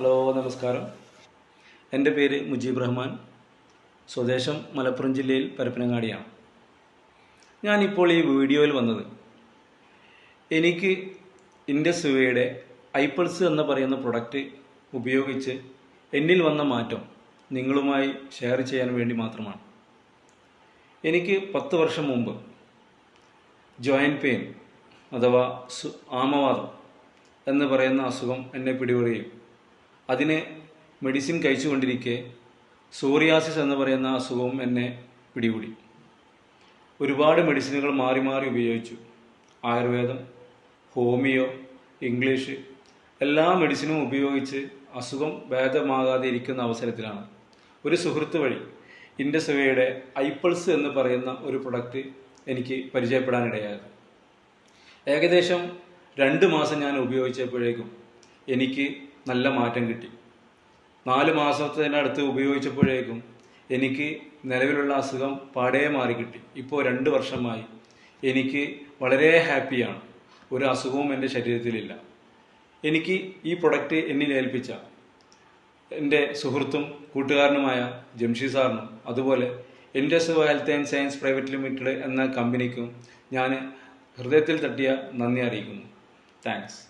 Hello നമസ്കാരം. എൻ്റെ പേര് മുജീബ് റഹ്മാൻ. സ്വദേശം മലപ്പുറം ജില്ലയിൽ പരപ്പനങ്ങാടിയാണ്. ഞാനിപ്പോൾ ഈ വീഡിയോയിൽ വന്നത് എനിക്ക് ഇൻഡസ്വിവയുടെ ഐപൾസ് എന്ന് പറയുന്ന പ്രൊഡക്റ്റ് ഉപയോഗിച്ച് എന്നിൽ വന്ന മാറ്റം നിങ്ങളുമായി ഷെയർ ചെയ്യാൻ വേണ്ടി മാത്രമാണ്. എനിക്ക് 10 വർഷം മുമ്പ് ജോയിൻറ്റ് പെയിൻ അഥവാ ആമവാദം എന്ന് പറയുന്ന അസുഖം എന്നെ പിടികൂടുകയും അതിന് മെഡിസിൻ കഴിച്ചുകൊണ്ടിരിക്കെ സോറിയാസിസ് എന്ന് പറയുന്ന അസുഖവും എന്നെ പിടികൂടി. ഒരുപാട് മെഡിസിനുകൾ മാറി മാറി ഉപയോഗിച്ചു. ആയുർവേദം, ഹോമിയോ, ഇംഗ്ലീഷ് എല്ലാ മെഡിസിനും ഉപയോഗിച്ച് അസുഖം ഭേദമാകാതെ ഇരിക്കുന്ന അവസരത്തിലാണ് ഒരു സുഹൃത്ത് വഴി ഇൻഡസ്വിവയുടെ ഐപൾസ് എന്ന് പറയുന്ന ഒരു പ്രൊഡക്റ്റ് എനിക്ക് പരിചയപ്പെടാനിടയായത്. ഏകദേശം 2 മാസം ഞാൻ ഉപയോഗിച്ചപ്പോഴേക്കും എനിക്ക് നല്ല മാറ്റം കിട്ടി. 4 മാസത്തിനടുത്ത് ഉപയോഗിച്ചപ്പോഴേക്കും എനിക്ക് നിലവിലുള്ള അസുഖം പാടേ മാറി കിട്ടി. ഇപ്പോൾ 2 വർഷമായി എനിക്ക് വളരെ ഹാപ്പിയാണ്. ഒരു അസുഖവും എൻ്റെ ശരീരത്തിലില്ല. എനിക്ക് ഈ പ്രൊഡക്റ്റ് എന്നിൽ ഏൽപ്പിച്ച എൻ്റെ സുഹൃത്തും കൂട്ടുകാരനുമായ ജംഷി സാറിനും അതുപോലെ Indusviva health and science private limited എന്ന കമ്പനിക്കും ഞാൻ ഹൃദയത്തിൽ തട്ടിയ നന്ദി അറിയിക്കുന്നു. താങ്ക്സ്.